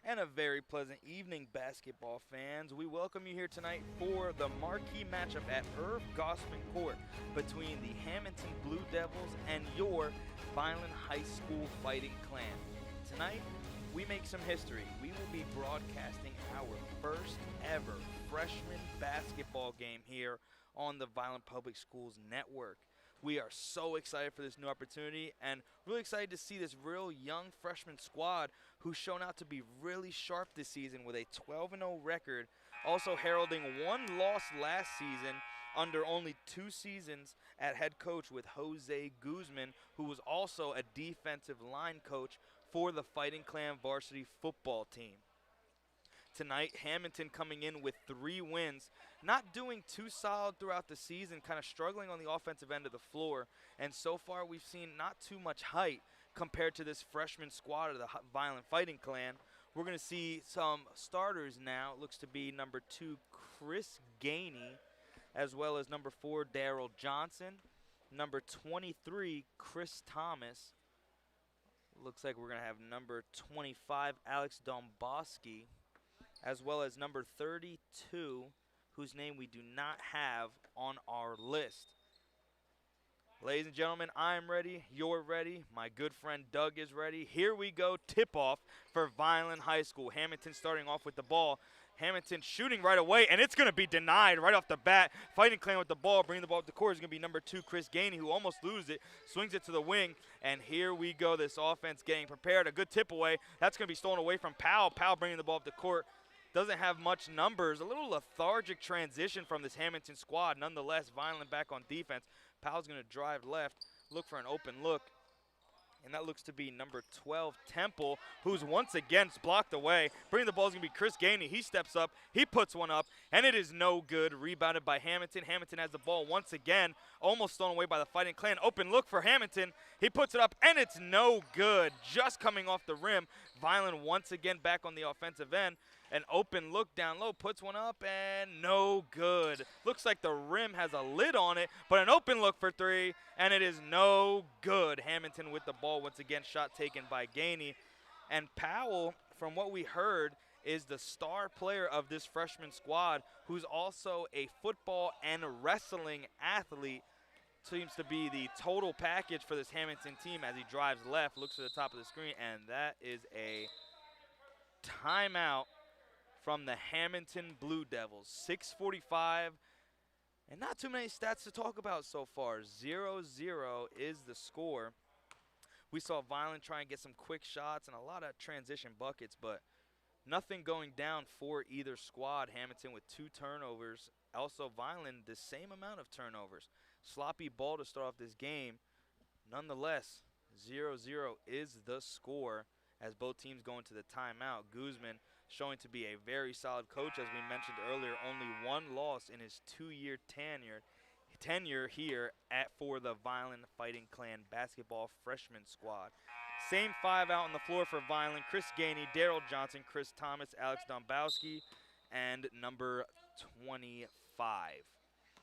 and a very pleasant evening, basketball fans. We welcome you here tonight for the marquee matchup at Irv Gosman Court between the Hammonton Blue Devils and your Vineland High School Fighting Clan. Tonight, we make some history. We will be broadcasting our first ever freshman basketball game here on the Vineland Public Schools Network. We are so excited for this new opportunity and really excited to see this real young freshman squad who's shown out to be really sharp this season with a 12-0 record, also heralding one loss last season under only 2 seasons at head coach with Jose Guzman, who was also a defensive line coach for the Fighting Clan varsity football team. Tonight, Hammonton coming in with 3 wins, not doing too solid throughout the season, kind of struggling on the offensive end of the floor. And so far, we've seen not too much height compared to this freshman squad of the Vineland Fighting Clan. We're going to see some starters now. It looks to be number 2, Chris Gainey, as well as number 4, Daryl Johnson, number 23, Chris Thomas. Looks like we're going to have number 25, Alex Domboski, as well as number 32, whose name we do not have on our list. Ladies and gentlemen, I'm ready, you're ready, my good friend Doug is ready. Here we go, tip-off for Vineland High School. Hammonton starting off with the ball. Hammonton shooting right away, and it's going to be denied right off the bat. Fighting Clan with the ball, bringing the ball up the court is going to be number 2, Chris Gainey, who almost loses it, swings it to the wing, and here we go, this offense getting prepared. A good tip away. That's going to be stolen away from Powell. Powell bringing the ball up the court. Doesn't have much numbers. A little lethargic transition from this Hammonton squad. Nonetheless, Vineland back on defense. Powell's going to drive left, look for an open look. And that looks to be number 12, Temple, who's once again blocked away. Bringing the ball is going to be Chris Gainey. He steps up. He puts one up, and it is no good. Rebounded by Hammonton. Hammonton has the ball once again, almost stolen away by the Fighting Clan. Open look for Hammonton. He puts it up, and it's no good. Just coming off the rim. Vineland once again back on the offensive end. An open look down low, puts one up, and no good. Looks like the rim has a lid on it, but an open look for 3, and it is no good. Hammonton with the ball once again, shot taken by Gainey. And Powell, from what we heard, is the star player of this freshman squad, who's also a football and wrestling athlete. Seems to be the total package for this Hammonton team as he drives left, looks to the top of the screen, and that is a timeout from the Hammonton Blue Devils. 6:45, and not too many stats to talk about so far. 0-0 is the score. We saw Vineland try and get some quick shots and a lot of transition buckets, but nothing going down for either squad. Hammonton with 2 turnovers. Also, Vineland, the same amount of turnovers. Sloppy ball to start off this game. Nonetheless, 0-0 is the score as both teams go into the timeout. Guzman showing to be a very solid coach, as we mentioned earlier. Only 1 loss in his 2-year tenure here for the Vineland Fighting Clan basketball freshman squad. Same 5 out on the floor for Vineland. Chris Gainey, Daryl Johnson, Chris Thomas, Alex Domboski, and number 25.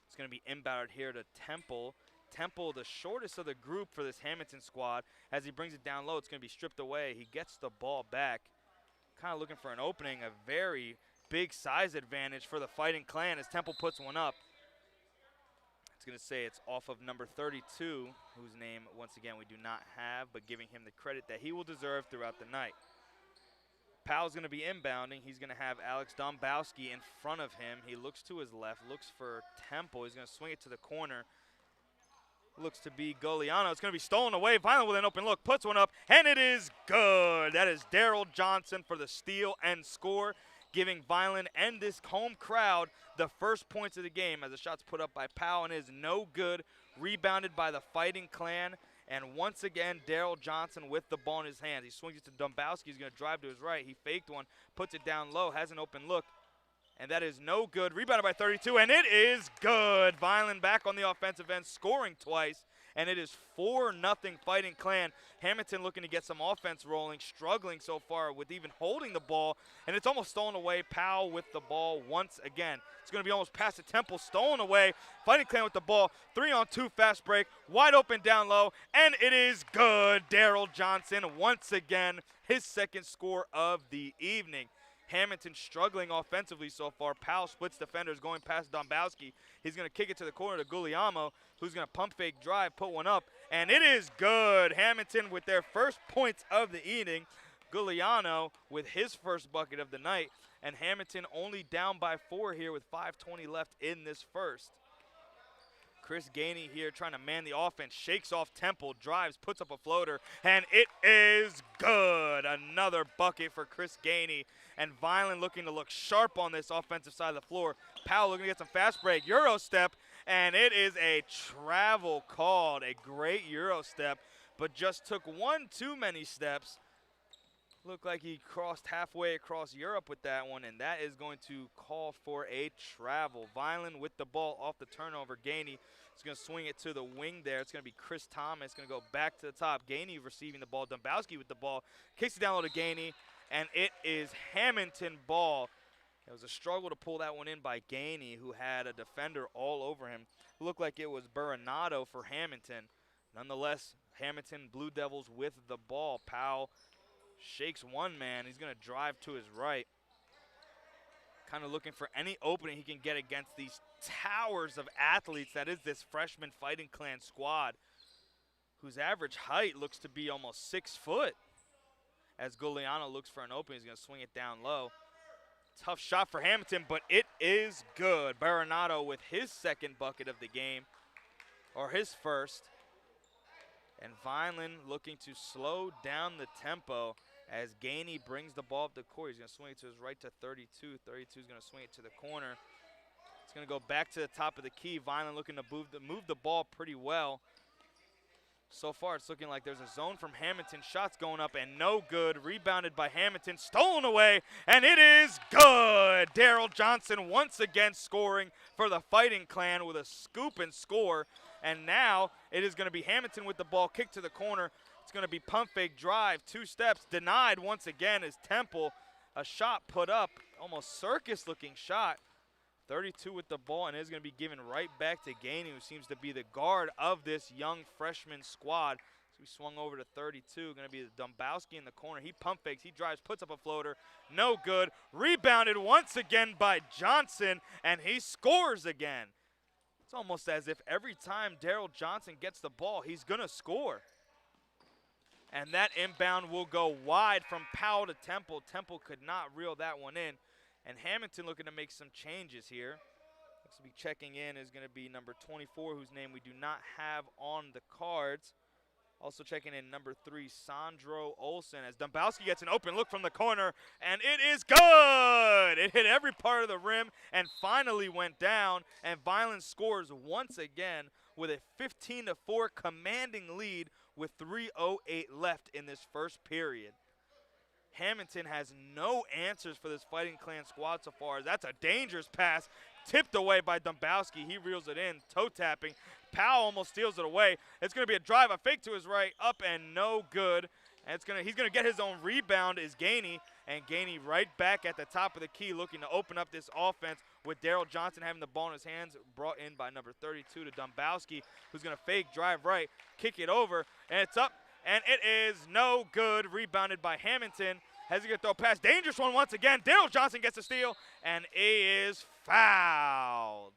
It's going to be inbounded here to Temple. Temple, the shortest of the group for this Hammonton squad. As he brings it down low, it's going to be stripped away. He gets the ball back. Kind of looking for an opening, a very big size advantage for the Fighting Clan as Temple puts one up. It's going to say it's off of number 32, whose name, once again, we do not have, but giving him the credit that he will deserve throughout the night. Powell's going to be inbounding. He's going to have Alex Domboski in front of him. He looks to his left, looks for Temple. He's going to swing it to the corner. Looks to be Goliano. It's going to be stolen away. Vineland with an open look. Puts one up, and it is good. That is Daryl Johnson for the steal and score, giving Vineland and this home crowd the first points of the game as the shot's put up by Powell and is no good. Rebounded by the Fighting Clan. And once again, Daryl Johnson with the ball in his hands. He swings it to Domboski. He's going to drive to his right. He faked one, puts it down low, has an open look. And that is no good. Rebounded by 32, and it is good. Vineland back on the offensive end, scoring twice. and it is 4-0 Fighting Clan. Hammonton looking to get some offense rolling, struggling so far with even holding the ball, and it's almost stolen away. Powell with the ball once again. It's going to be almost past the Temple, stolen away. Fighting Clan with the ball, 3-on-2 fast break, wide open down low, and it is good. Daryl Johnson once again, his second score of the evening. Hammonton struggling offensively so far. Powell splits defenders going past Dombrowski. He's going to kick it to the corner to Guglielmo, who's going to pump fake drive, put one up, and it is good. Hammonton with their first points of the evening. Guglielmo with his first bucket of the night, and Hammonton only down by 4 here with 5:20 left in this first. Chris Gainey here trying to man the offense, shakes off Temple, drives, puts up a floater, and it is good. Another bucket for Chris Gainey, and Vineland looking to look sharp on this offensive side of the floor. Powell looking to get some fast break, Euro step, and it is a travel called, a great Euro step, but just took one too many steps. Looked like he crossed halfway across Europe with that one, and that is going to call for a travel. Vineland with the ball off the turnover. Gainey is going to swing it to the wing there. It's going to be Chris Thomas going to go back to the top. Gainey receiving the ball. Dombrowski with the ball. Kicks it down low to Gainey, and it is Hammonton ball. It was a struggle to pull that one in by Gainey, who had a defender all over him. It looked like it was Buranato for Hammonton. Nonetheless, Hammonton Blue Devils with the ball. Powell shakes one man. He's going to drive to his right. Kind of looking for any opening he can get against these towers of athletes that is this freshman Fighting Clan squad, whose average height looks to be almost 6 foot. As Guglielmo looks for an opening, he's going to swing it down low. Tough shot for Hammonton, but it is good. Buranato with his second bucket of the game, or his first. And Vineland looking to slow down the tempo as Gainey brings the ball up the court. He's going to swing it to his right to 32. 32 is going to swing it to the corner. It's going to go back to the top of the key. Vineland looking to move the ball pretty well. So far, it's looking like there's a zone from Hammonton. Shots going up and no good. Rebounded by Hammonton. Stolen away, and it is good. Daryl Johnson once again scoring for the Fighting Clan with a scoop and score. And now it is going to be Hammonton with the ball, kicked to the corner. It's going to be pump fake drive, 2 steps, denied once again as Temple. A shot put up, almost circus-looking shot. 32 with the ball, and is going to be given right back to Gainey, who seems to be the guard of this young freshman squad. So we swung over to 32, going to be Dombrowski in the corner. He pump fakes, he drives, puts up a floater. No good. Rebounded once again by Johnson, and he scores again. It's almost as if every time Daryl Johnson gets the ball, he's going to score. And that inbound will go wide from Powell to Temple. Temple could not reel that one in. And Hammonton looking to make some changes here. Looks to be checking in is going to be number 24, whose name we do not have on the cards. Also checking in number 3, Sandro Olsen, as Dombrowski gets an open look from the corner, and it is good! It hit every part of the rim and finally went down, and Vineland scores once again with a 15-4 commanding lead with 3:08 left in this first period. Hammonton has no answers for this Fighting Clan squad so far. That's a dangerous pass, tipped away by Dombrowski. He reels it in, toe tapping. Powell almost steals it away. It's going to be a drive, a fake to his right, up and no good. And he's going to get his own rebound is Gainey, and Gainey right back at the top of the key looking to open up this offense with Daryl Johnson having the ball in his hands, brought in by number 32 to Dombrowski, who's going to fake, drive right, kick it over, and it's up, and it is no good. Rebounded by Hammonton. Has he going to throw a pass? Dangerous one once again. Daryl Johnson gets a steal, and he is fouled.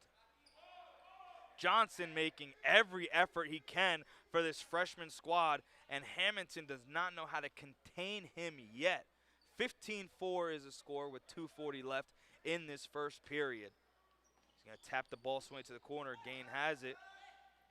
Johnson making every effort he can for this freshman squad, and Hammonton does not know how to contain him yet. 15-4 is the score with 2:40 left in this first period. He's going to tap the ball, swing to the corner. Gain has it.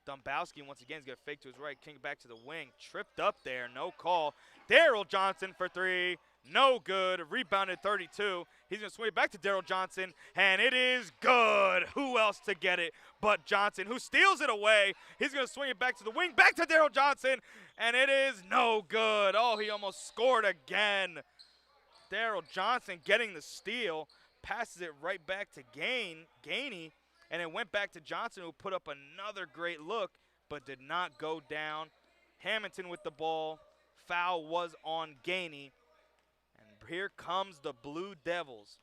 Dombrowski once again is going to fake to his right, king back to the wing. Tripped up there, no call. Daryl Johnson for 3. No good. Rebounded 32. He's going to swing it back to Daryl Johnson, and it is good. Who else to get it but Johnson, who steals it away. He's going to swing it back to the wing, back to Daryl Johnson, and it is no good. Oh, he almost scored again. Daryl Johnson getting the steal, passes it right back to Gainey, and it went back to Johnson, who put up another great look, but did not go down. Hammonton with the ball. Foul was on Gainey. And here comes the Blue Devils.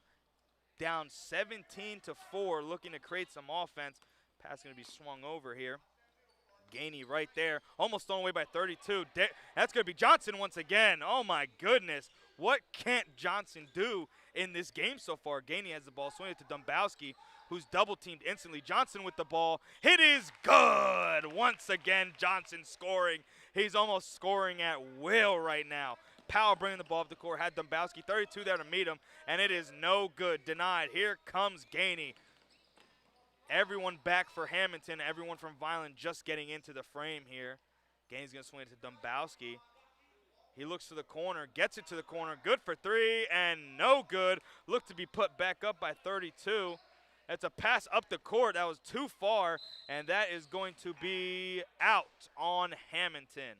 Down 17-4, looking to create some offense. Pass going to be swung over here. Gainey right there, almost thrown away by 32. That's going to be Johnson once again. Oh, my goodness. What can't Johnson do in this game so far? Gainey has the ball, swinging it to Dombrowski, who's double-teamed instantly. Johnson with the ball. It is good. Once again, Johnson scoring. He's almost scoring at will right now. Powell bringing the ball up the court, had Dombrowski, 32 there to meet him, and it is no good. Denied. Here comes Gainey. Everyone back for Hammonton. Everyone from Vineland just getting into the frame here. Gainey's going to swing it to Dombrowski. He looks to the corner, gets it to the corner. Good for three, and no good. Looked to be put back up by 32. That's a pass up the court. That was too far, and that is going to be out on Hammonton.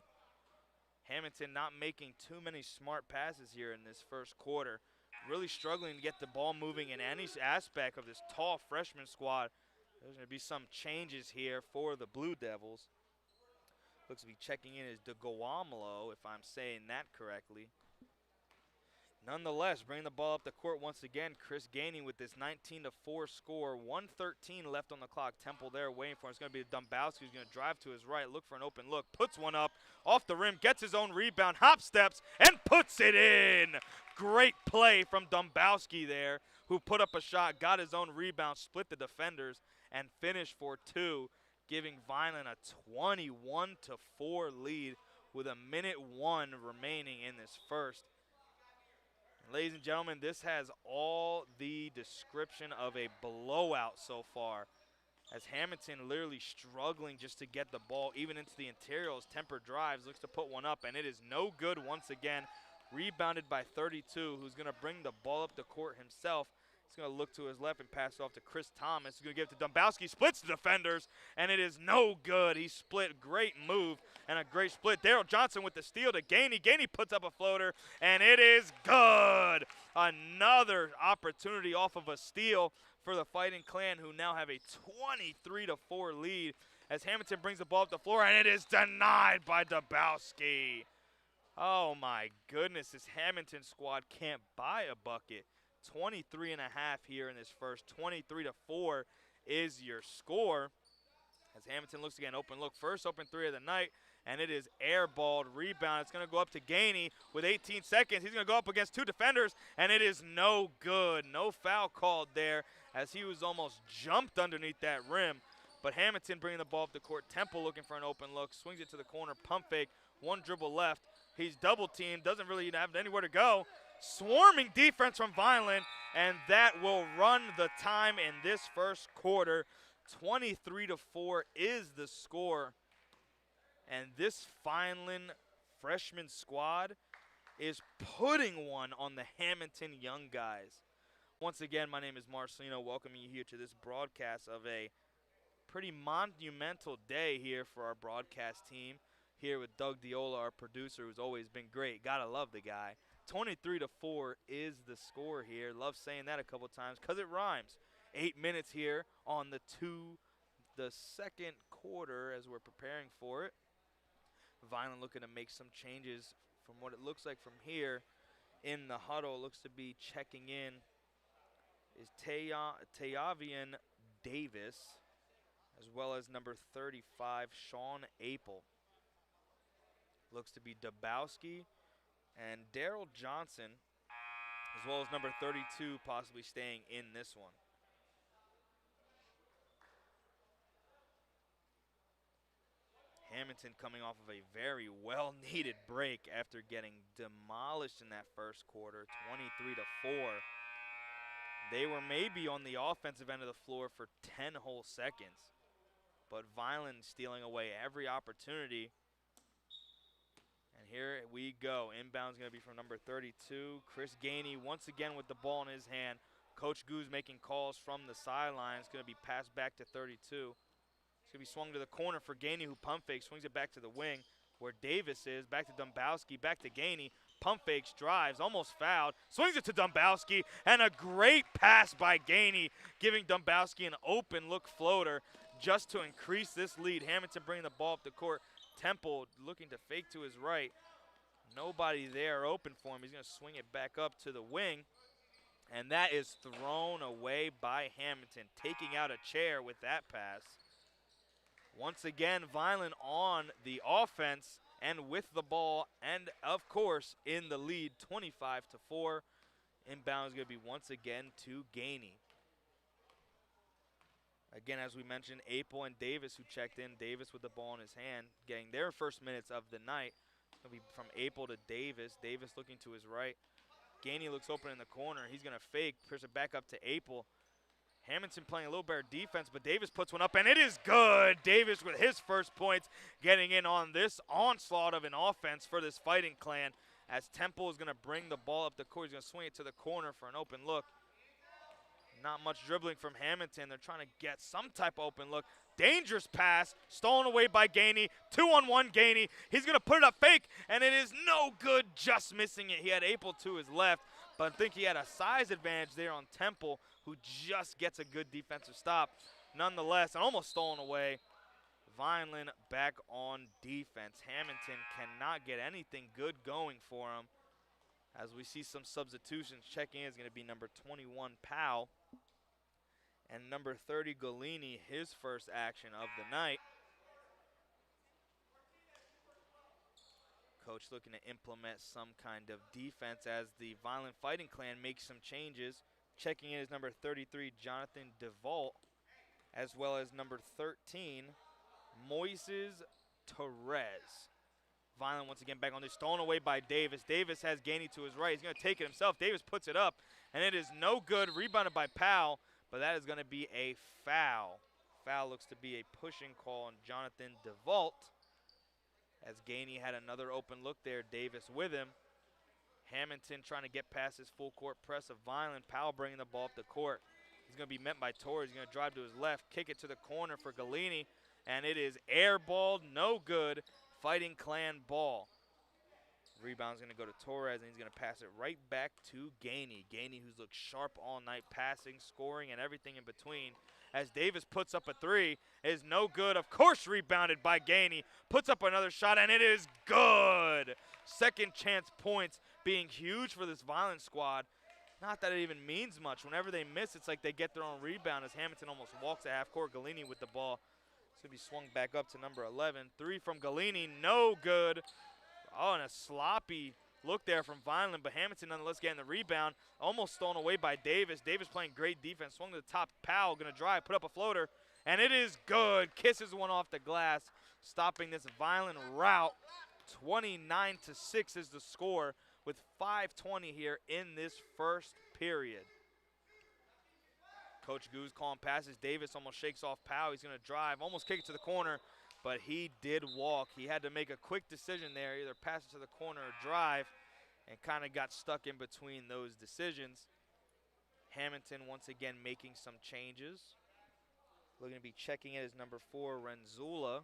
Hammonton not making too many smart passes here in this first quarter. Really struggling to get the ball moving in any aspect of this tall freshman squad. There's going to be some changes here for the Blue Devils. Looks to be checking in as DeGuamlo, if I'm saying that correctly. Nonetheless, bringing the ball up the court once again, Chris Gainey with this 19-4 score. 1:13 left on the clock. Temple there waiting for him. It's going to be Dombrowski who's going to drive to his right, look for an open look, puts one up, off the rim, gets his own rebound, hop steps, and puts it in. Great play from Dombrowski there, who put up a shot, got his own rebound, split the defenders, and finished for two, giving Vineland a 21-4 lead with 1:01 remaining in this first. Ladies and gentlemen, this has all the description of a blowout so far, as Hammonton literally struggling just to get the ball even into the interiors. Temper drives, looks to put one up, and it is no good once again. Rebounded by 32, who's going to bring the ball up the court himself. He's going to look to his left and pass it off to Chris Thomas. He's going to give it to Dombrowski, splits the defenders, and it is no good. He split, great move, and a great split. Daryl Johnson with the steal to Gainey. Gainey puts up a floater, and it is good. Another opportunity off of a steal for the Fighting Clan, who now have a 23-4 lead as Hammonton brings the ball up the floor, and it is denied by Dombrowski. Oh, my goodness, this Hammonton squad can't buy a bucket. 23.5 here in this first. 23-4 is your score. As Hammonton looks again, open look, first open three of the night, and it is airballed. Rebound. It's going to go up to Gainey with 18 seconds. He's going to go up against two defenders, and it is no good. No foul called there, as he was almost jumped underneath that rim. But Hammonton bringing the ball up the court. Temple looking for an open look, swings it to the corner, pump fake, one dribble left. He's double teamed, doesn't really have anywhere to go. Swarming defense from Vineland, and that will run the time in this first quarter. 23-4 is the score, and this Vineland freshman squad is putting one on the Hammonton young guys. Once again, my name is Marcelino, welcoming you here to this broadcast of a pretty monumental day here for our broadcast team, here with Doug Diola, our producer, who's always been great. Gotta love the guy. 23-4 is the score here. Love saying that a couple times because it rhymes. 8 minutes here on the second quarter as we're preparing for it. Vineland looking to make some changes from what it looks like from here in the huddle. Looks to be checking in is Tayavian Davis, as well as number 35, Sean Apel. Looks to be Dombrowski and Daryl Johnson, as well as number 32 possibly staying in this one. Hammonton coming off of a very well-needed break after getting demolished in that first quarter, 23-4. They were maybe on the offensive end of the floor for 10 whole seconds, but Vineland stealing away every opportunity. And here we go. Inbound's going to be from number 32, Chris Gainey, once again with the ball in his hand. Coach Goose making calls from the sidelines. Going to be passed back to 32. It's going to be swung to the corner for Gainey, who pump fakes, swings it back to the wing where Davis is. Back to Dombrowski, back to Gainey. Pump fakes, drives, almost fouled. Swings it to Dombrowski, and a great pass by Gainey, giving Dombrowski an open look floater. just to increase this lead. Hammonton bringing the ball up the court. Temple looking to fake to his right. Nobody there open for him. He's going to swing it back up to the wing. And that is thrown away by Hammonton, taking out a chair with that pass. Once again, Vineland on the offense and with the ball, and of course in the lead, 25-4. Inbound is going to be once again to Gainey. Again, as we mentioned, Apel and Davis who checked in. Davis with the ball in his hand, getting their first minutes of the night. It's going to be from Apel to Davis. Davis looking to his right. Gainey looks open in the corner. He's going to fake, push it back up to Apel. Hammonton playing a little better defense, but Davis puts one up, and it is good. Davis with his first points, getting in on this onslaught of an offense for this Fighting Clan, as Temple is going to bring the ball up the court. He's going to swing it to the corner for an open look. Not much dribbling from Hammonton. They're trying to get some type of open look. Dangerous pass, stolen away by Gainey. 2-on-1 Gainey. He's going to put it up fake, and it is no good, just missing it. He had Apel to his left, but I think he had a size advantage there on Temple, who just gets a good defensive stop. Nonetheless, and almost stolen away. Vineland back on defense. Hammonton cannot get anything good going for him. As we see some substitutions, checking in is going to be number 21, Powell. And number 30, Golini, his first action of the night. Coach looking to implement some kind of defense as the Vineland Fighting Clan makes some changes. Checking in is number 33, Jonathan DeVault, as well as number 13, Moises Torres. Vineland once again back on this, stolen away by Davis. Davis has Gainey to his right. He's going to take it himself. Davis puts it up, and it is no good. Rebounded by Powell, but that is going to be a foul. Foul looks to be a pushing call on Jonathan DeVault, as Gainey had another open look there. Davis with him. Hammonton trying to get past his full court press of Vineland. Powell bringing the ball up the court. He's going to be met by Torres. He's going to drive to his left, kick it to the corner for Golini, and it is airballed, no good. Fighting Clan ball. Rebound's going to go to Torres, and he's going to pass it right back to Gainey. Gainey, who's looked sharp all night, passing, scoring, and everything in between. As Davis puts up a three, is no good. Of course, rebounded by Gainey. Puts up another shot, and it is good. Second chance points being huge for this Vineland squad. Not that it even means much. Whenever they miss, it's like they get their own rebound, as Hammonton almost walks at half court. Golini with the ball. It's going to be swung back up to number 11. Three from Golini, no good. Oh, and a sloppy look there from Vineland, but Hammonton nonetheless getting the rebound. Almost stolen away by Davis. Davis playing great defense. Swung to the top. Powell going to drive, put up a floater, and it is good. Kisses one off the glass, stopping this Vineland rout. 29-6 is the score with 5:20 here in this first period. Coach Goose calling passes. Davis almost shakes off Powell. He's going to drive, almost kick it to the corner, but he did walk. He had to make a quick decision there, either pass it to the corner or drive, and kind of got stuck in between those decisions. Hammonton once again making some changes. Looking to be checking in as number 4, Renzula.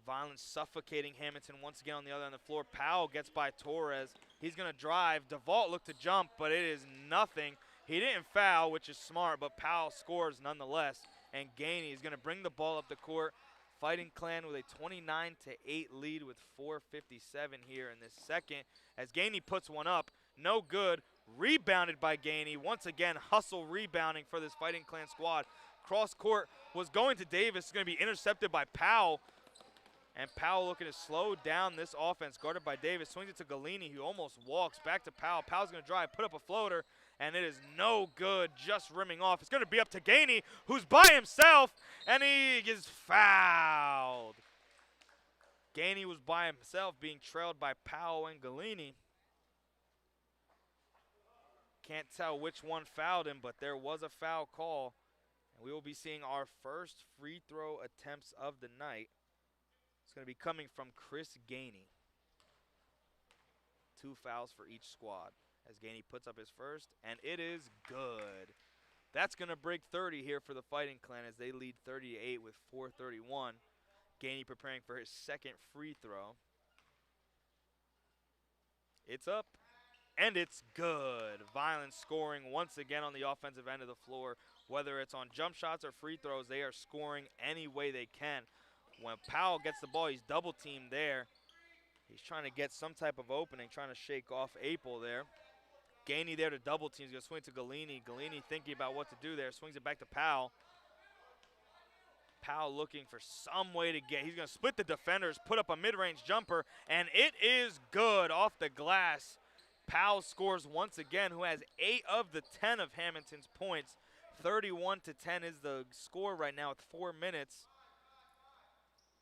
Vineland suffocating Hammonton once again on the other end of the floor. Powell gets by Torres. He's going to drive. DeVault looked to jump, but it is nothing. He didn't foul, which is smart, but Powell scores nonetheless. And Gainey is going to bring the ball up the court. Fighting Clan with a 29-8 lead with 4:57 here in this second. As Gainey puts one up, no good. Rebounded by Gainey. Once again, hustle rebounding for this Fighting Clan squad. Cross court was going to Davis. It's going to be intercepted by Powell. And Powell looking to slow down this offense, guarded by Davis. Swings it to Golini, who almost walks back to Powell. Powell's going to drive, put up a floater, and it is no good, just rimming off. It's going to be up to Gainey, who's by himself, and he is fouled. Gainey was by himself, being trailed by Powell and Golini. Can't tell which one fouled him, but there was a foul call. And we will be seeing our first free throw attempts of the night. It's going to be coming from Chris Gainey. 2 fouls for each squad as Gainey puts up his first, and it is good. That's going to break 30 here for the Fighting Clan as they lead 30-8 with 4:31. Gainey preparing for his second free throw. It's up, and it's good. Vineland scoring once again on the offensive end of the floor Whether it's on jump shots or free throws, they are scoring any way they can. When Powell gets the ball, he's double teamed there. He's trying to get some type of opening, trying to shake off Apel there. Gainey there to double team. He's going to swing to Galini. Galini thinking about what to do there. Swings it back to Powell. Powell looking for some way to get. He's going to split the defenders, put up a mid-range jumper, and it is good off the glass. Powell scores once again, who has 8 of the 10 of Hammonton's points. 31-10 is the score right now with 4 minutes.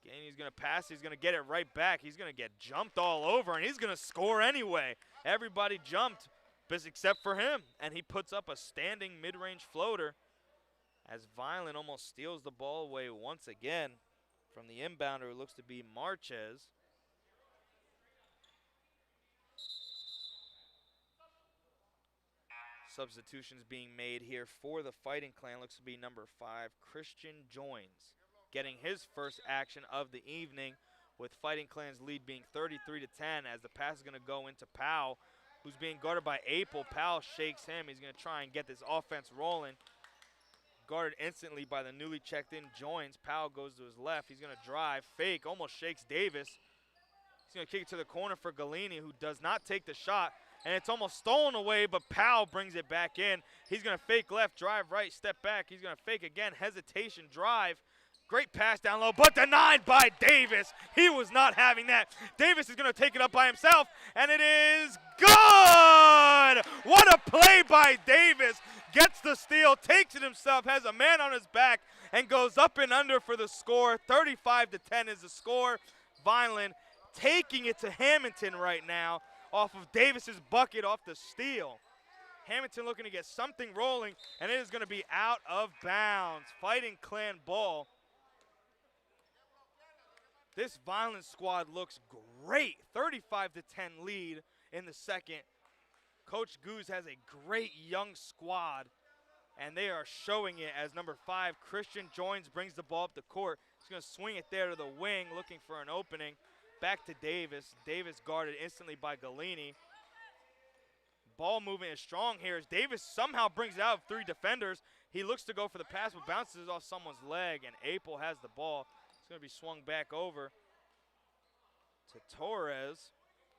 Gainey's going to pass. He's going to get it right back. He's going to get jumped all over, and he's going to score anyway. Everybody jumped except for him, and he puts up a standing mid-range floater as Vineland almost steals the ball away once again from the inbounder, who looks to be Marquez. Substitutions being made here for the Fighting Clan. Looks to be number 5, Christian Joins, getting his first action of the evening, with Fighting Clan's lead being 33-10 as the pass is going to go into Powell, who's being guarded by Apel. Powell shakes him. He's going to try and get this offense rolling. Guarded instantly by the newly checked in Joins. Powell goes to his left. He's going to drive, fake, almost shakes Davis. He's going to kick it to the corner for Galini, who does not take the shot. And it's almost stolen away, but Powell brings it back in. He's going to fake left, drive right, step back. He's going to fake again, hesitation, drive. Great pass down low, but denied by Davis. He was not having that. Davis is going to take it up by himself, and it is good! What a play by Davis. Gets the steal, takes it himself, has a man on his back, and goes up and under for the score. 35-10 is the score. Vineland taking it to Hammonton right now off of Davis's bucket off the steal. Hammonton looking to get something rolling, and it is going to be out of bounds. Fighting Clan ball. This Vineland squad looks great. 35-10 lead in the second. Coach Goose has a great young squad, and they are showing it as number 5, Christian Joins, brings the ball up the court. He's going to swing it there to the wing, looking for an opening. Back to Davis. Davis guarded instantly by Galini. Ball movement is strong here as Davis somehow brings it out of 3 defenders. He looks to go for the pass, but bounces off someone's leg, and Apel has the ball. It's going to be swung back over to Torres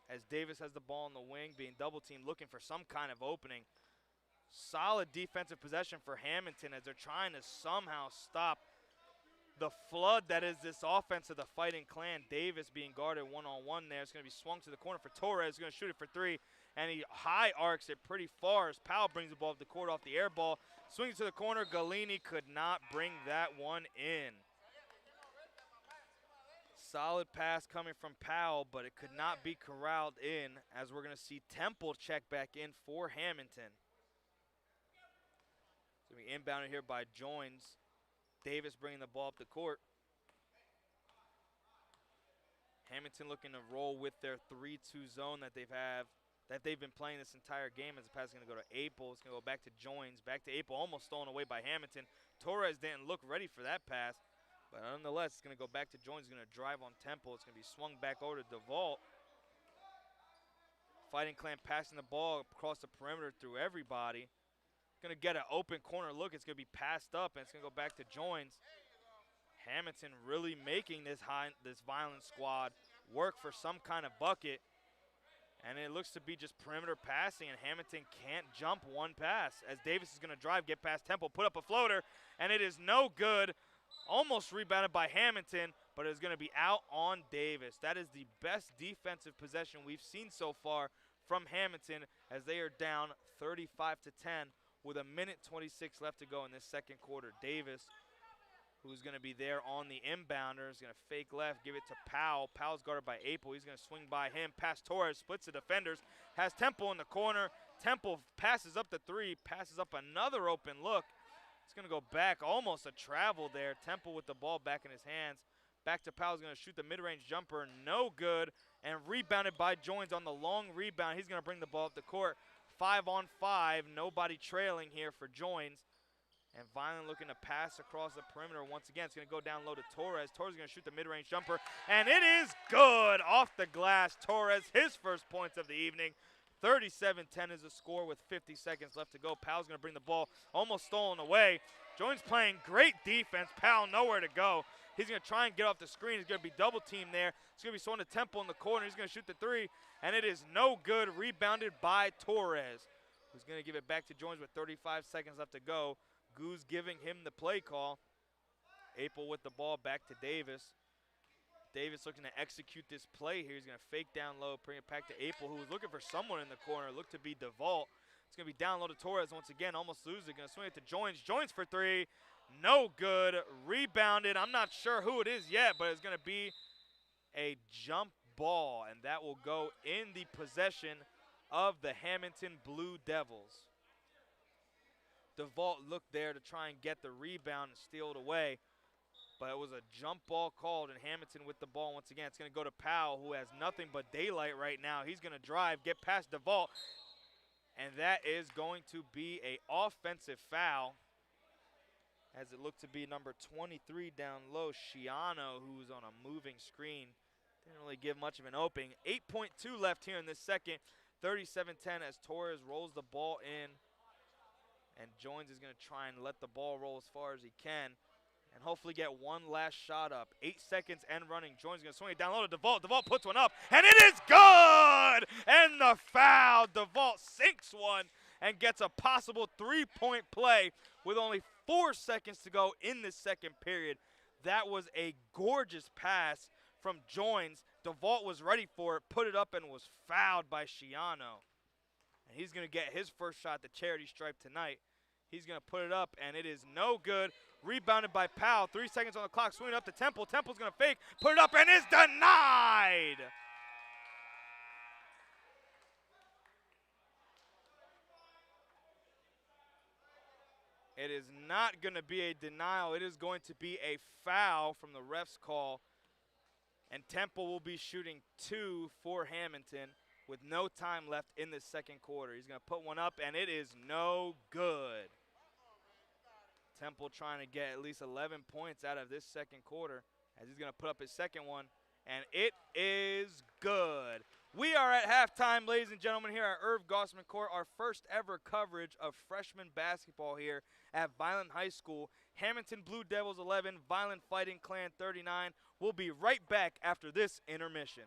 as Davis has the ball in the wing, being double teamed, looking for some kind of opening. Solid defensive possession for Hammonton as they're trying to somehow stop the flood that is this offense of the Fighting Clan. Davis being guarded one-on-one there. It's going to be swung to the corner for Torres. He's going to shoot it for 3, and he high arcs it pretty far as Powell brings the ball up the court off the air ball. Swings to the corner. Galini could not bring that one in. Solid pass coming from Powell, but it could not be corralled in as we're going to see Temple check back in for Hammonton. So we inbounded here by Joins. Davis bringing the ball up the court. Hammonton looking to roll with their 3-2 zone that they've been playing this entire game, as the pass is going to go to Apel. It's going to go back to Joins, back to Apel, almost stolen away by Hammonton. Torres didn't look ready for that pass, but nonetheless, it's going to go back to Joins. He's going to drive on Temple. It's going to be swung back over to DeVault. Fighting Clan passing the ball across the perimeter through everybody. Going to get an open corner look. It's going to be passed up, and it's going to go back to Joins. Hammonton really making this Vineland squad work for some kind of bucket. And it looks to be just perimeter passing, and Hammonton can't jump one pass as Davis is going to drive, get past Temple, put up a floater, and it is no good. Almost rebounded by Hammonton, but it's going to be out on Davis. That is the best defensive possession we've seen so far from Hammonton as they are down 35-10 with 1:26 left to go in this second quarter. Davis, who's going to be there on the inbounder, is going to fake left, give it to Powell. Powell's guarded by Apel. He's going to swing by him. Past Torres, splits the defenders, has Temple in the corner. Temple passes up the 3, passes up another open look. It's going to go back, almost a travel there. Temple with the ball back in his hands. Back to Powell's going to shoot the mid-range jumper, no good, and rebounded by Joins on the long rebound. He's going to bring the ball up the court. 5-on-5, nobody trailing here for Joins. And Vineland looking to pass across the perimeter once again. It's going to go down low to Torres. Torres is going to shoot the mid-range jumper, and it is good off the glass. Torres, his first points of the evening. 37-10 is the score with 50 seconds left to go. Powell's going to bring the ball, almost stolen away. Jones playing great defense. Powell nowhere to go. He's going to try and get off the screen. He's going to be double teamed there. It's going to be Swan to Temple in the corner. He's going to shoot the three, and it is no good. Rebounded by Torres, who's going to give it back to Jones with 35 seconds left to go. Goose giving him the play call. Apel with the ball back to Davis. Davis looking to execute this play here. He's going to fake down low, bring it back to Apel, who was looking for someone in the corner. Looked to be DeVault. It's going to be down low to Torres once again. Almost loses it. Going to swing it to Joins. Joins for three. No good. Rebounded. I'm not sure who it is yet, but it's going to be a jump ball, and that will go in the possession of the Hammonton Blue Devils. DeVault looked there to try and get the rebound and steal it away. But it was a jump ball called, and Hammonton with the ball once again. It's going to go to Powell, who has nothing but daylight right now. He's going to drive, get past DeVault, and that is going to be an offensive foul, as it looked to be number 23 down low, Shiano, who's on a moving screen. Didn't really give much of an opening. 8.2 left here in this second. 37-10 as Torres rolls the ball in, and Jones is going to try and let the ball roll as far as he can and hopefully get one last shot up. 8 seconds and running. Jones is going to swing it down low to DeVault. DeVault puts one up, and it is good! And the foul. DeVault sinks one and gets a possible three-point play with only 4 seconds to go in this second period. That was a gorgeous pass from Jones. DeVault was ready for it, put it up, and was fouled by Shiano. And he's going to get his first shot at the charity stripe tonight. He's going to put it up, and it is no good. Rebounded by Powell. 3 seconds on the clock. Swinging up to Temple. Temple's going to fake. Put it up, and is denied. It is not going to be a denial. It is going to be a foul from the ref's call. And Temple will be shooting 2 for Hammonton with no time left in the second quarter. He's going to put one up, and it is no good. Temple trying to get at least 11 points out of this second quarter as he's going to put up his second one, and it is good. We are at halftime, ladies and gentlemen, here at Irv Gosman Court, our first ever coverage of freshman basketball here at Vineland High School. Hammonton Blue Devils 11, Vineland Fighting Clan 39. We'll be right back after this intermission.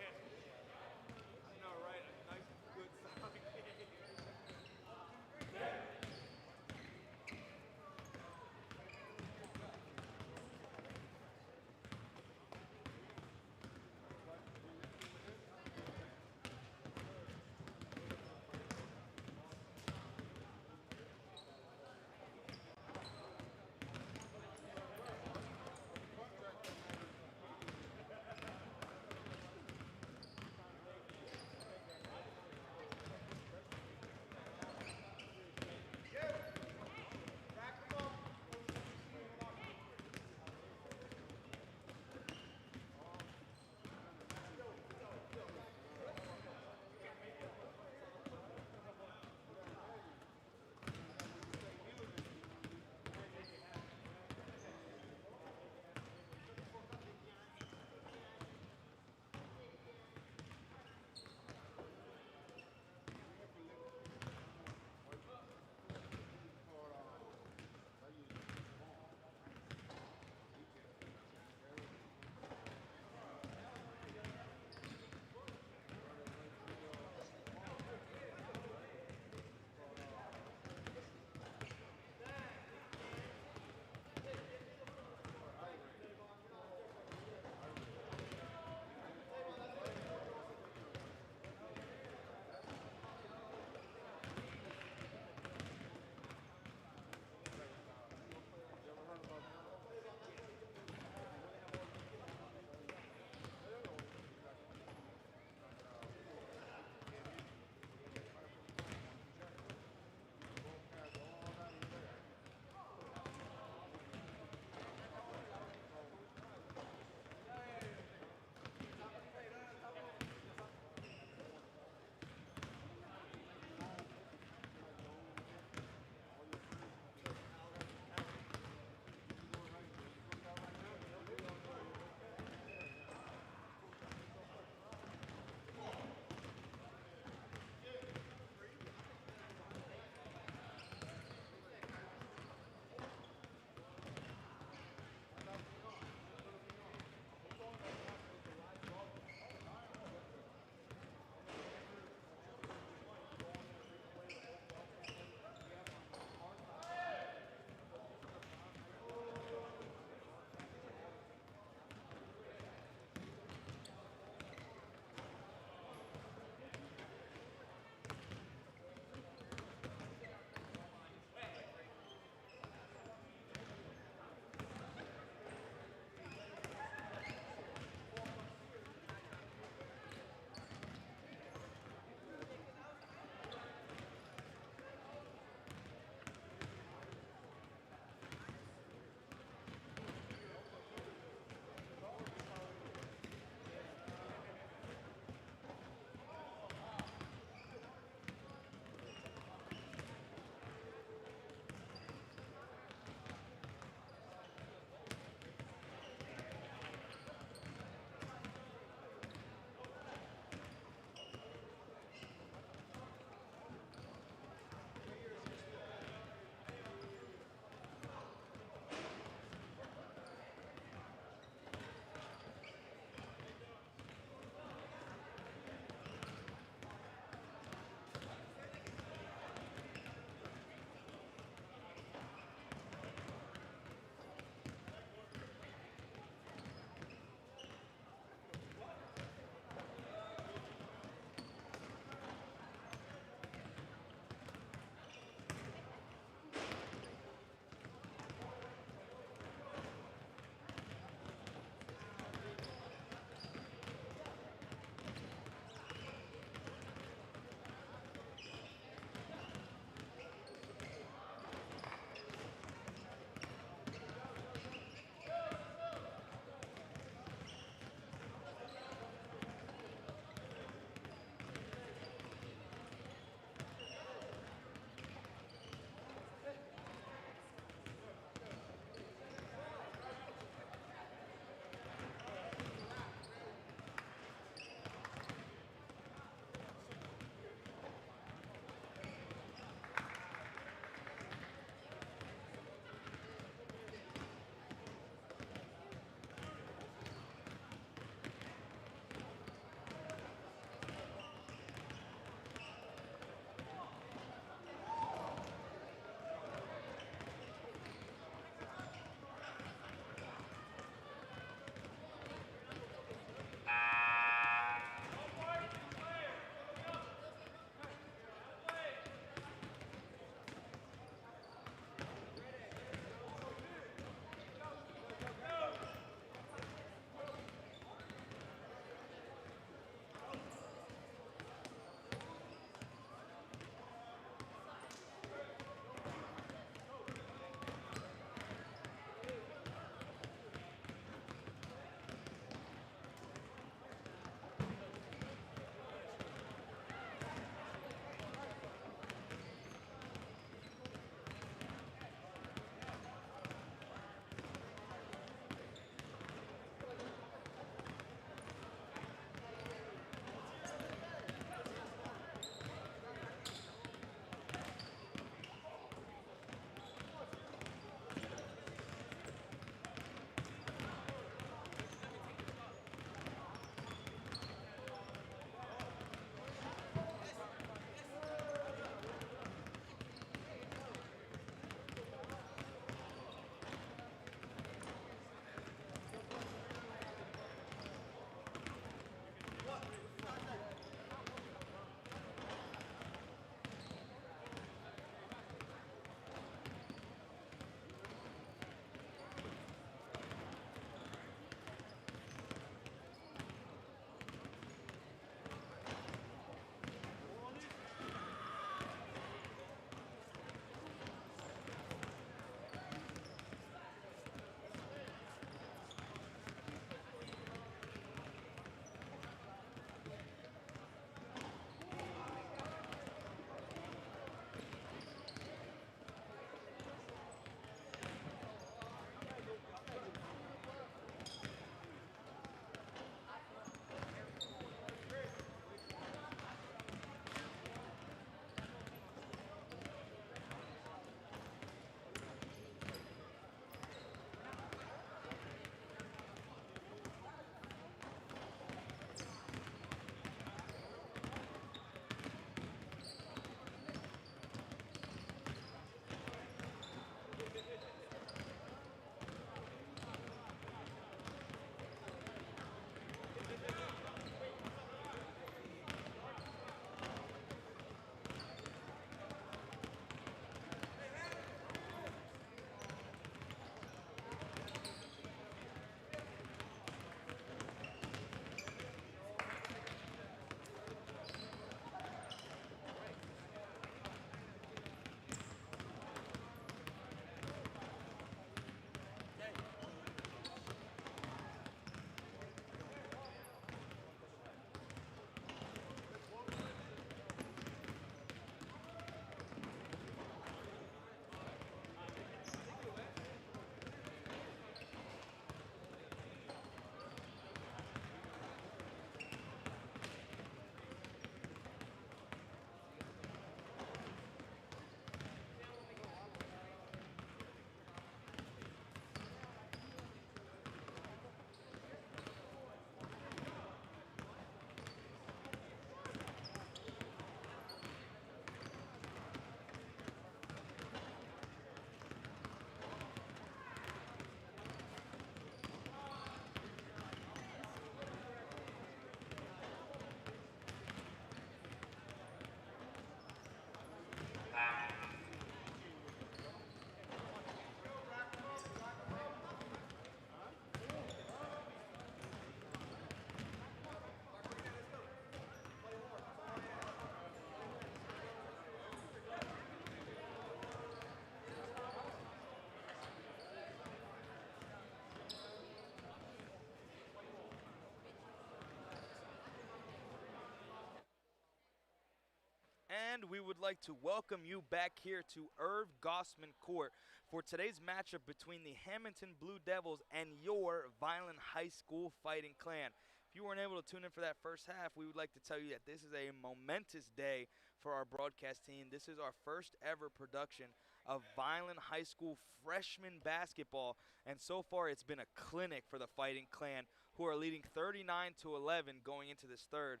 And we would like to welcome you back here to Irv Gosman Court for today's matchup between the Hammonton Blue Devils and your Vineland High School Fighting Clan. If you weren't able to tune in for that first half, we would like to tell you that this is a momentous day for our broadcast team. This is our first ever production of Vineland High School freshman basketball, and so far it's been a clinic for the Fighting Clan, who are leading 39-11 going into this third.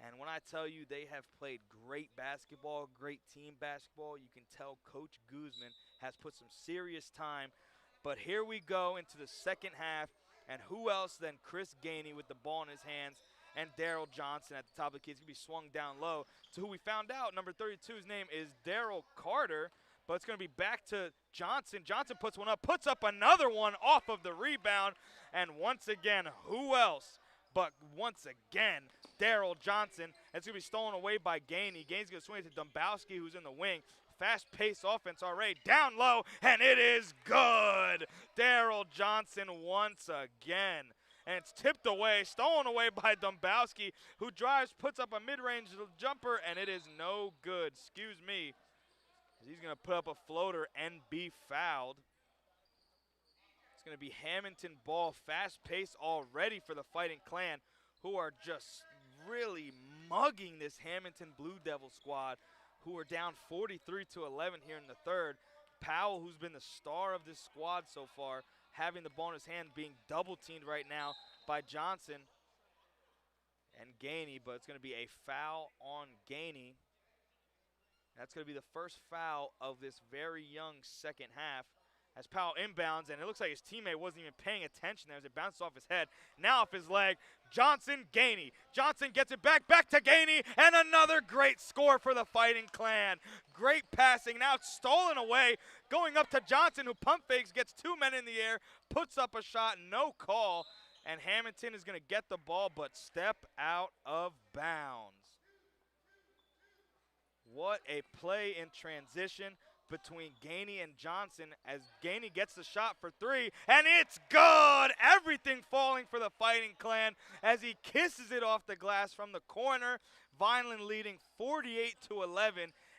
And when I tell you they have played great basketball, great team basketball, you can tell Coach Gosman has put some serious time. But here we go into the second half, and who else than Chris Gainey with the ball in his hands and Daryl Johnson at the top of the key. It's going to be swung down low to who we found out, number 32's name is Daryl Carter, but it's going to be back to Johnson. Johnson puts one up, puts up another one off of the rebound, and once again, who else? But once again, Daryl Johnson. It's going to be stolen away by Gainey. Gainey's going to swing it to Dombrowski, who's in the wing. Fast-paced offense already. Down low, and it is good. Daryl Johnson once again. And it's tipped away, stolen away by Dombrowski, who drives, puts up a mid-range jumper, and it is no good. Excuse me. He's going to put up a floater and be fouled. It's going to be Hammonton ball, fast-paced already for the Fighting Clan, who are just really mugging this Hammonton Blue Devil squad, who are down 43-11 here in the third. Powell, who's been the star of this squad so far, having the ball in his hand, being double-teamed right now by Johnson and Gainey, but it's going to be a foul on Gainey. That's going to be the first foul of this very young second half. As Powell inbounds, and it looks like his teammate wasn't even paying attention as it bounced off his head. Now off his leg, Johnson, Gainey. Johnson gets it back to Gainey, and another great score for the Fighting Clan. Great passing, now it's stolen away, going up to Johnson, who pump fakes, gets two men in the air, puts up a shot, no call, and Hammonton is going to get the ball, but step out of bounds. What a play in transition between Gainey and Johnson as Gainey gets the shot for three, and it's good! Everything falling for the Fighting Clan as he kisses it off the glass from the corner. Vineland leading 48-11,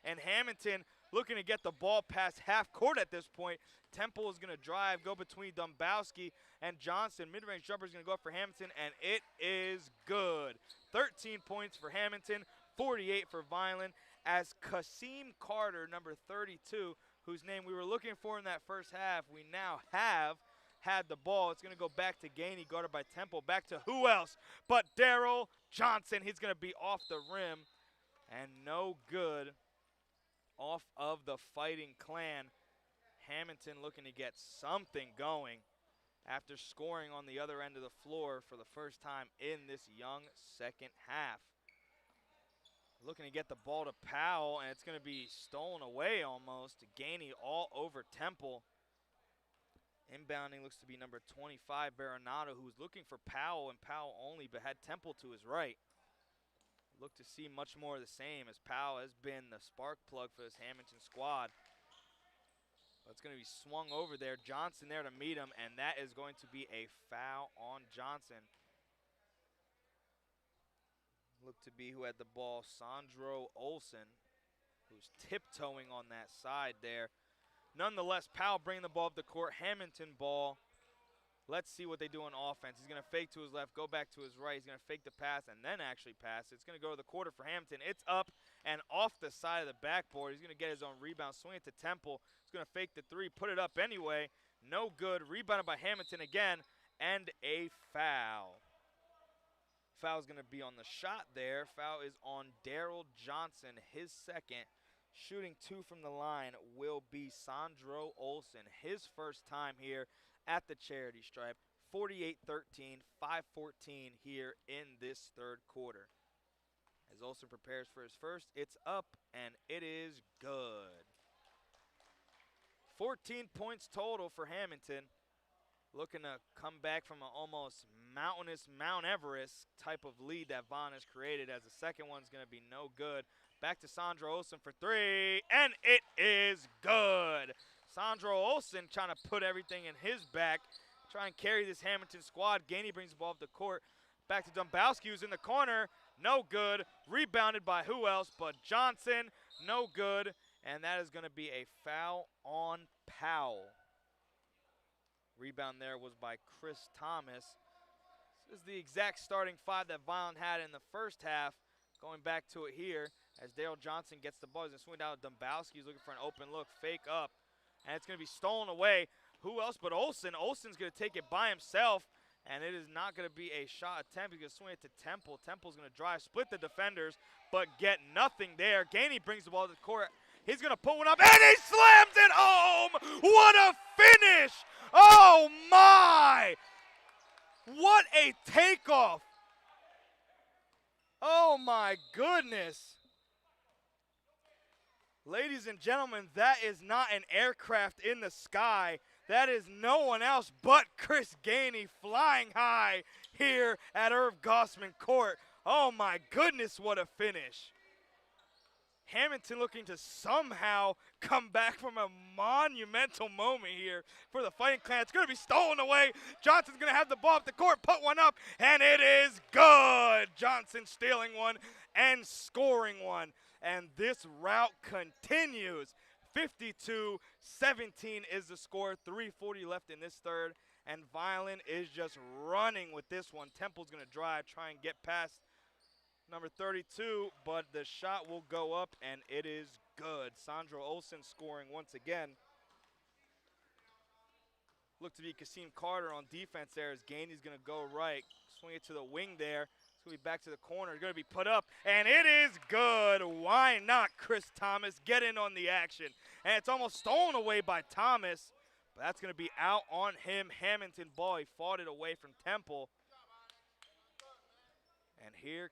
and Hammonton looking to get the ball past half court at this point. Temple is going to drive, go between Dombrowski and Johnson. Mid-range jumper is going to go up for Hammonton, and it is good. 13 points for Hammonton, 48 for Vineland, as Kasim Carter, number 32, whose name we were looking for in that first half, we now have had the ball. It's going to go back to Gainey, guarded by Temple. Back to who else but Daryl Johnson. He's going to be off the rim, and no good off of the Fighting Clan. Hammonton looking to get something going after scoring on the other end of the floor for the first time in this young second half. Looking to get the ball to Powell, and it's going to be stolen away almost. Gainey all over Temple. Inbounding looks to be number 25, Baronato, who's looking for Powell, and Powell only, but had Temple to his right. Look to see much more of the same, as Powell has been the spark plug for this Hammonton squad. But it's going to be swung over there. Johnson there to meet him, and that is going to be a foul on Johnson. Looked to be who had the ball, Sandro Olsen, who's tiptoeing on that side there. Nonetheless, Powell bringing the ball up the court, Hammonton ball. Let's see what they do on offense. He's going to fake to his left, go back to his right. He's going to fake the pass and then actually pass. It's going to go to the quarter for Hammonton. It's up and off the side of the backboard. He's going to get his own rebound, swing it to Temple. He's going to fake the three, put it up anyway. No good. Rebounded by Hammonton again, and a foul. Foul is going to be on the shot there. Foul is on Daryl Johnson, his second. Shooting two from the line will be Sandro Olsen, his first time here at the charity stripe. 48-13, 5:14 here in this third quarter. As Olsen prepares for his first, it's up, and it is good. 14 points total for Hammonton. Looking to come back from an almost mountainous Mount Everest type of lead that Vaughn has created, as the second one's going to be no good. Back to Sandro Olsen for three, and it is good. Sandro Olsen trying to put everything in his back, try and carry this Hammonton squad. Gainey brings the ball up the court. Back to Dombrowski, who's in the corner. no good. Rebounded by who else but Johnson, no good. And that is going to be a foul on Powell. Rebound there was by Chris Thomas. This is the exact starting five that Vineland had in the first half. Going back to it here as Daryl Johnson gets the ball. He's going to swing down with Dombowski. He's looking for an open look, fake up. And it's going to be stolen away. Who else but Olsen? Olsen's going to take it by himself. And it is not going to be a shot attempt. He's going to swing it to Temple. Temple's going to drive, split the defenders, but get nothing there. Gainey brings the ball to the court. He's going to put one up, and he slams it home! What a finish! Oh, my! What a takeoff! Oh, my goodness. Ladies and gentlemen, that is not an aircraft in the sky. That is no one else but Chris Gainey flying high here at Irv Gosman Court. Oh, my goodness, what a finish. Hammonton looking to somehow come back from a monumental moment here for the Fighting Clan. It's going to be stolen away. Johnson's going to have the ball up the court, put one up, and it is good. Johnson stealing one and scoring one. And this route continues. 52-17 is the score. 3:40 left in this third. And Vineland is just running with this one. Temple's going to drive, try and get past number 32, but the shot will go up, and it is good. Sandro Olsen scoring once again. Look to be Kasim Carter on defense there as Gainey's going to go right. Swing it to the wing there. It's going to be back to the corner. It's going to be put up, and it is good. Why not, Chris Thomas? Get in on the action. And it's almost stolen away by Thomas, but that's going to be out on him. Hammonton ball. He fought it away from Temple. And here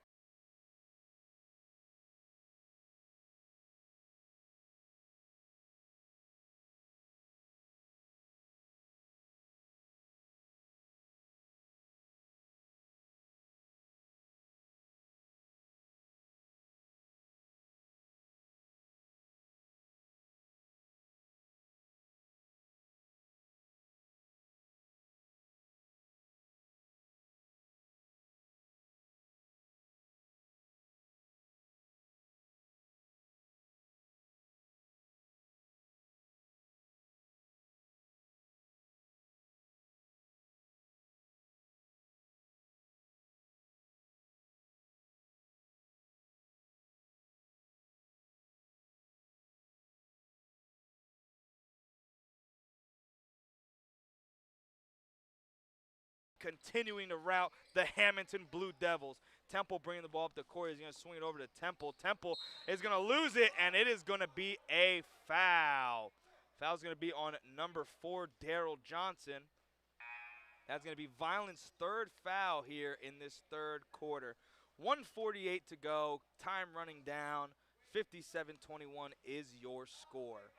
continuing to route the Hammonton Blue Devils. Temple bringing the ball up the court. He's going to swing it over to Temple. Temple is going to lose it, and it is going to be a foul. Foul's going to be on number 4, Daryl Johnson. That's going to be Vineland's third foul here in this third quarter. 1:48 to go. Time running down. 57-21 is your score.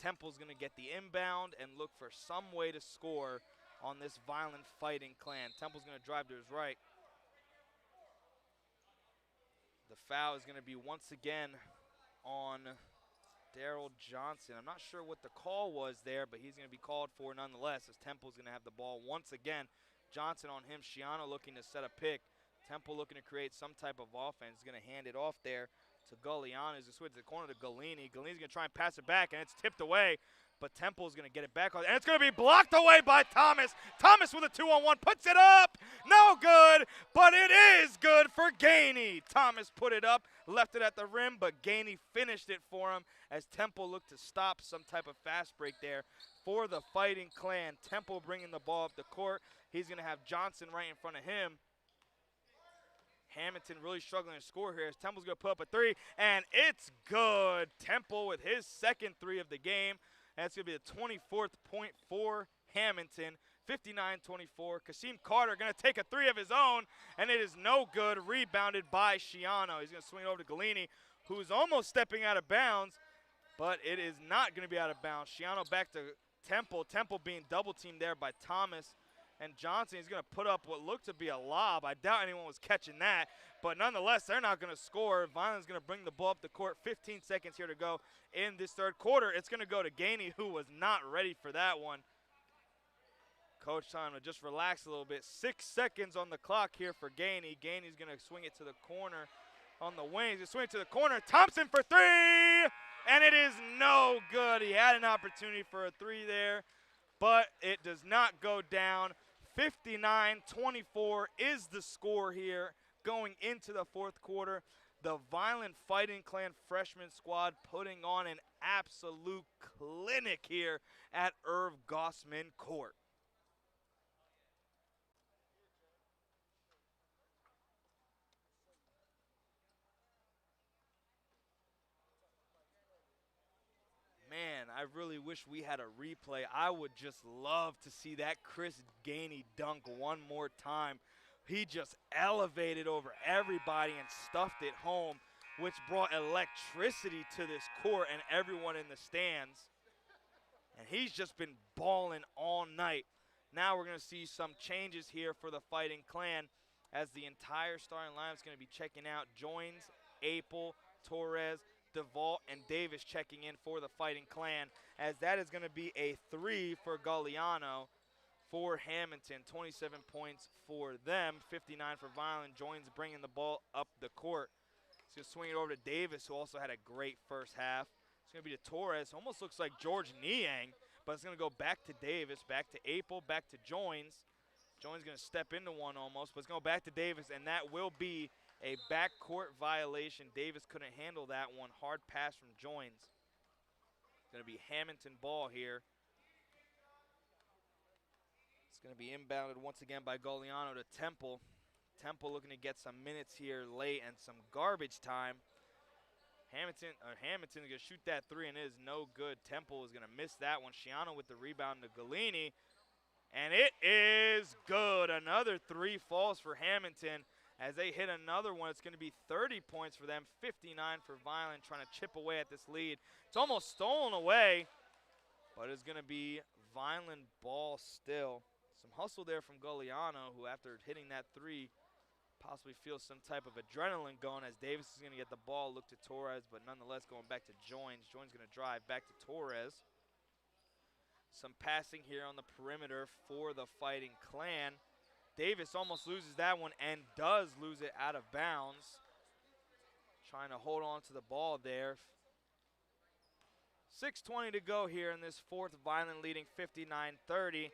Temple's going to get the inbound and look for some way to score on this Vineland Fighting Clan. Temple's going to drive to his right. The foul is going to be once again on Daryl Johnson. I'm not sure what the call was there, but he's going to be called for nonetheless as Temple's going to have the ball once again. Johnson on him. Schiano looking to set a pick. Temple looking to create some type of offense. He's going to hand it off there to Gulliano. He's going to switch the corner to Galini. Galini's going to try and pass it back, and it's tipped away. But Temple's going to get it back, and it's going to be blocked away by Thomas. Thomas with a 2-on-1, puts it up. No good, but it is good for Gainey. Thomas put it up, left it at the rim, but Gainey finished it for him as Temple looked to stop some type of fast break there for the Fighting Clan. Temple bringing the ball up the court. He's going to have Johnson right in front of him. Hammonton really struggling to score here as Temple's going to put up a 3, and it's good. Temple with his second 3 of the game. That's going to be the 24th point for Hammonton, 59-24. Kasim Carter going to take a 3 of his own, and it is no good. Rebounded by Schiano. He's going to swing it over to Galini, who's almost stepping out of bounds, but it is not going to be out of bounds. Schiano back to Temple. Temple being double-teamed there by Thomas and Johnson. He's going to put up what looked to be a lob. I doubt anyone was catching that, but nonetheless, they're not going to score. Vineland's going to bring the ball up the court. 15 seconds here to go in this third quarter. It's going to go to Gainey, who was not ready for that one. Coach telling him to just relax a little bit. 6 seconds on the clock here for Gainey. Gainey's going to swing it to the corner on the wing. He's going to swing it to the corner. Thompson for three, and it is no good. He had an opportunity for a three there, but it does not go down. 59-24 is the score here going into the fourth quarter. The Vineland Fighting Clan freshman squad putting on an absolute clinic here at Irv Gosman Court. Man, I really wish we had a replay. I would just love to see that Chris Gainey dunk one more time. He just elevated over everybody and stuffed it home, which brought electricity to this court and everyone in the stands. And he's just been balling all night. Now we're going to see some changes here for the Fighting Clan as the entire starting lineup is going to be checking out. Joins, Apel, Torres, DeVault, and Davis checking in for the Fighting Clan, as that is going to be a 3 for Galliano for Hammonton. 27 points for them, 59 for Vineland. Joins bringing the ball up the court. He's going to swing it over to Davis, who also had a great first half. It's going to be to Torres. Almost looks like George Niang, but it's going to go back to Davis, back to Apel, back to Joins. Joins going to step into one almost, but it's going to go back to Davis, and that will be a backcourt violation. Davis couldn't handle that one. Hard pass from Joins. Going to be Hammonton ball here. It's going to be inbounded once again by Galliano to Temple. Temple looking to get some minutes here late and some garbage time. Hammonton is going to shoot that three, and it is no good. Temple is going to miss that one. Schiano with the rebound to Galini, and it is good. Another three falls for Hammonton. As they hit another one, it's going to be 30 points for them, 59 for Vineland, trying to chip away at this lead. It's almost stolen away, but it's going to be Vineland ball still. Some hustle there from Galliano, who after hitting that three possibly feels some type of adrenaline going, as Davis is going to get the ball, look to Torres, but nonetheless going back to Joins. Joins going to drive back to Torres. Some passing here on the perimeter for the Fighting Clan. Davis almost loses that one and does lose it out of bounds. Trying to hold on to the ball there. 6:20 to go here in this fourth. Vineland leading 59-30.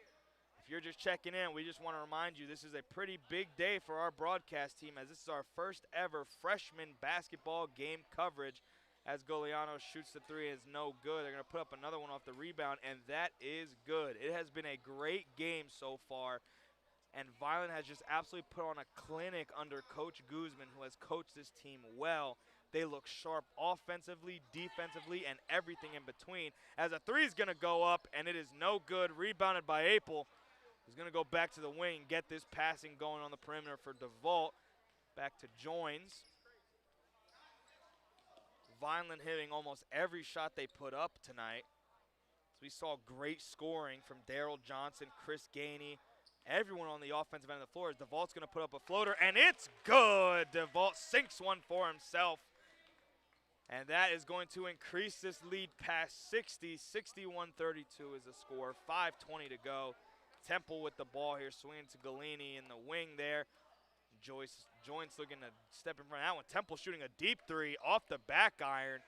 If you're just checking in, we just want to remind you this is a pretty big day for our broadcast team, as this is our first ever freshman basketball game coverage. As Galliano shoots the three, is no good. They're going to put up another one off the rebound, and that is good. It has been a great game so far. And Vineland has just absolutely put on a clinic under Coach Gosman, who has coached this team well. They look sharp offensively, defensively, and everything in between. As a three is going to go up, and it is no good. Rebounded by Apel. He's going to go back to the wing and get this passing going on the perimeter for DeVault. Back to Joins. Vineland hitting almost every shot they put up tonight. So we saw great scoring from Daryl Johnson, Chris Gainey, everyone on the offensive end of the floor. As DeVault's going to put up a floater, and it's good. DeVault sinks one for himself. And that is going to increase this lead past 60. 61-32 is the score. 5:20 to go. Temple with the ball here, swinging to Galini in the wing there. Joints looking to step in front of that one. Temple shooting a deep three off the back iron.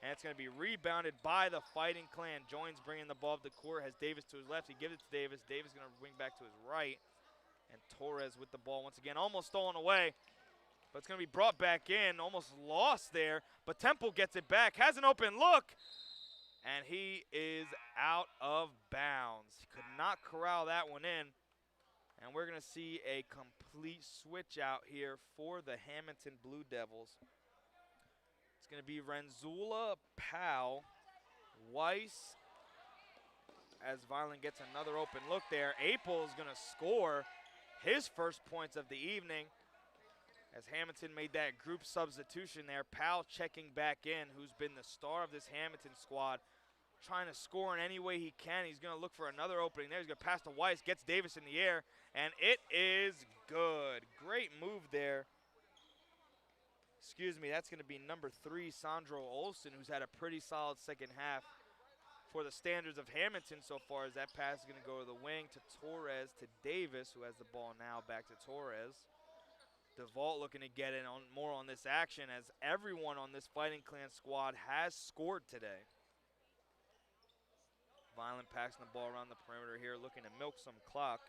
And it's going to be rebounded by the Fighting Clan. Joins bringing the ball up the court, has Davis to his left. He gives it to Davis. Davis going to wing back to his right. And Torres with the ball once again, almost stolen away. But it's going to be brought back in, almost lost there. But Temple gets it back, has an open look. And he is out of bounds. He could not corral that one in. And we're going to see a complete switch out here for the Hammonton Blue Devils. It's going to be Renzula, Powell, Weiss, as Vineland gets another open look there. Apel is going to score his first points of the evening, as Hammonton made that group substitution there. Powell checking back in, who's been the star of this Hammonton squad, trying to score in any way he can. He's going to look for another opening there. He's going to pass to Weiss, gets Davis in the air, and it is good. Great move there. Excuse me, that's going to be number 3, Sandro Olsen, who's had a pretty solid second half for the standards of Hammonton so far, as that pass is going to go to the wing to Torres to Davis, who has the ball now. Back to Torres. DeVault looking to get in on more on this action, as everyone on this Fighting Clan squad has scored today. Vineland passing the ball around the perimeter here, looking to milk some clock.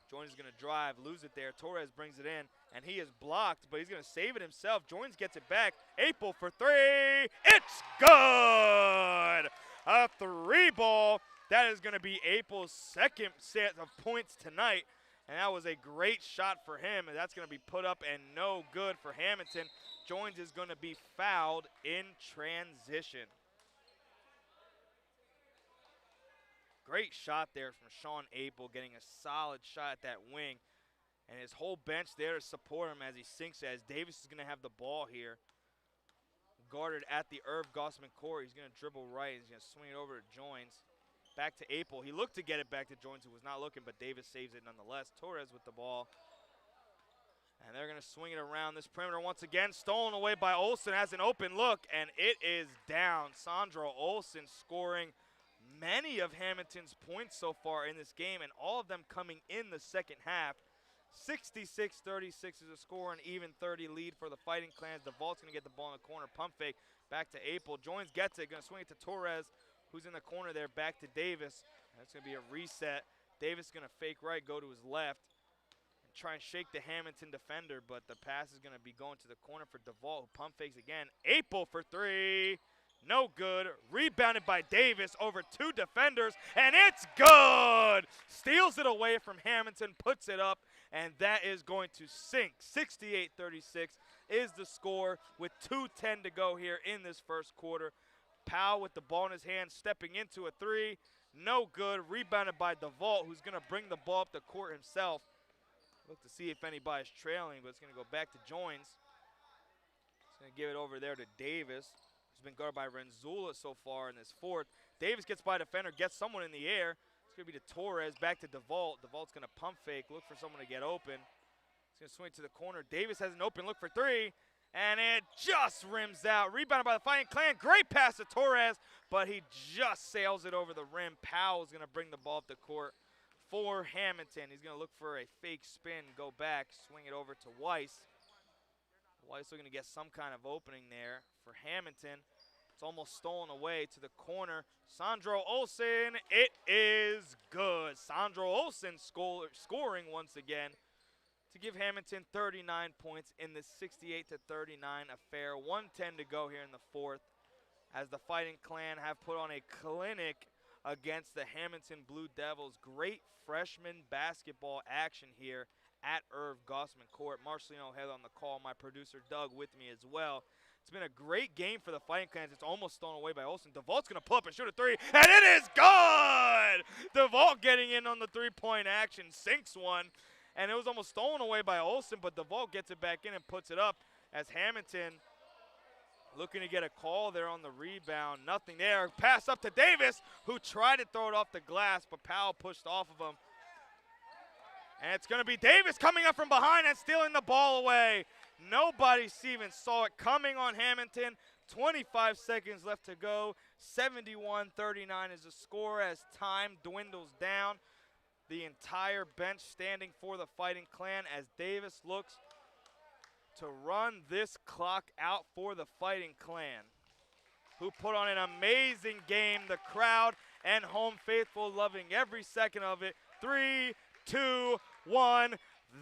Joins is going to drive, lose it there. Torres brings it in, and he is blocked, but he's going to save it himself. Joins gets it back. Apel for three. It's good! A three ball. That is going to be Apel's second set of points tonight, and that was a great shot for him, and that's going to be put up and no good for Hammonton. Joins is going to be fouled in transition. Great shot there from Sean Apel, getting a solid shot at that wing. And his whole bench there to support him as he sinks it, as Davis is going to have the ball here. Guarded at the Irv Gosman court. He's going to dribble right. He's going to swing it over to Joins. Back to Apel. He looked to get it back to Joins, who was not looking, but Davis saves it nonetheless. Torres with the ball. And they're going to swing it around this perimeter once again. Stolen away by Olsen. Has an open look, and it is down. Sandro Olsen scoring many of Hammonton's points so far in this game, and all of them coming in the second half. 66-36 is a score, and even 30 lead for the Fighting Clans. DeVault's going to get the ball in the corner. Pump fake back to Apel. Joins gets it. Going to swing it to Torres, who's in the corner there. Back to Davis. That's going to be a reset. Davis going to fake right, go to his left, and try and shake the Hammonton defender, but the pass is going to be going to the corner for DeVault, who pump fakes again. Apel for three. No good. Rebounded by Davis over two defenders, and it's good! Steals it away from Hammonton, puts it up, and that is going to sink. 68-36 is the score with 2:10 to go here in this first quarter. Powell with the ball in his hand, stepping into a three. No good. Rebounded by DeVault, who's going to bring the ball up the court himself. Look to see if anybody's trailing, but it's going to go back to Joins. He's going to give it over there to Davis. He's been guarded by Renzula so far in this fourth. Davis gets by defender, gets someone in the air. It's going to be to Torres, back to DeVault. DeVault's going to pump fake, look for someone to get open. He's going to swing to the corner. Davis has an open look for three, and it just rims out. Rebounded by the Fighting Clan. Great pass to Torres, but he just sails it over the rim. Powell's going to bring the ball up the court for Hammonton. He's going to look for a fake spin, go back, swing it over to Weiss. Weiss looking to get some kind of opening there for Hammonton. It's almost stolen away to the corner. Sandro Olsen, it is good. Sandro Olsen scoring once again to give Hammonton 39 points in the 68-39 affair. 1:10 to go here in the fourth, as the Fighting Clan have put on a clinic against the Hammonton Blue Devils. Great freshman basketball action here at Irv Gosman Court. Marcelino Head on the call, my producer Doug with me as well. It's been a great game for the Fighting Clans. It's almost stolen away by Olsen. DeVault's going to pull up and shoot a three, and it is good! DeVault getting in on the three-point action, sinks one, and it was almost stolen away by Olsen, but DeVault gets it back in and puts it up, as Hammonton looking to get a call there on the rebound. Nothing there. Pass up to Davis, who tried to throw it off the glass, but Powell pushed off of him. And it's going to be Davis coming up from behind and stealing the ball away. Nobody even saw it coming on Hammonton. 25 seconds left to go. 71-39 is the score as time dwindles down. The entire bench standing for the Fighting Clan as Davis looks to run this clock out for the Fighting Clan, who put on an amazing game. The crowd and home faithful loving every second of it. 3, 2, 1.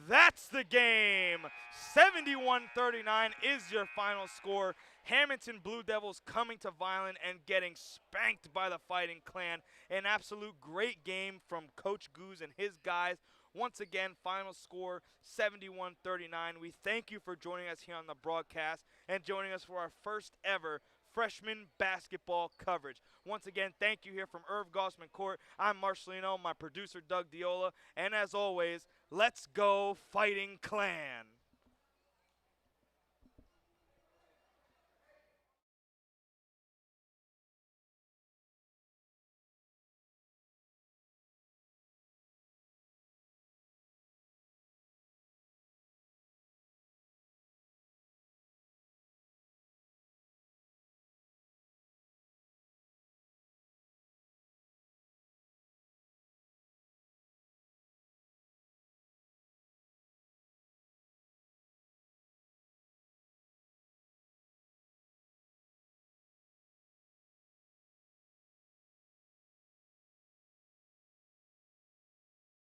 That's the game. 71-39 is your final score. Hammonton Blue Devils coming to Vineland and getting spanked by the Fighting Clan. An absolute great game from Coach Goose and his guys. Once again, final score 71-39. We thank you for joining us here on the broadcast and joining us for our first ever freshman basketball coverage. Once again, thank you here from Irv Gosman Court. I'm Marcelino, my producer Doug Diola, and as always, let's go Fighting Clan.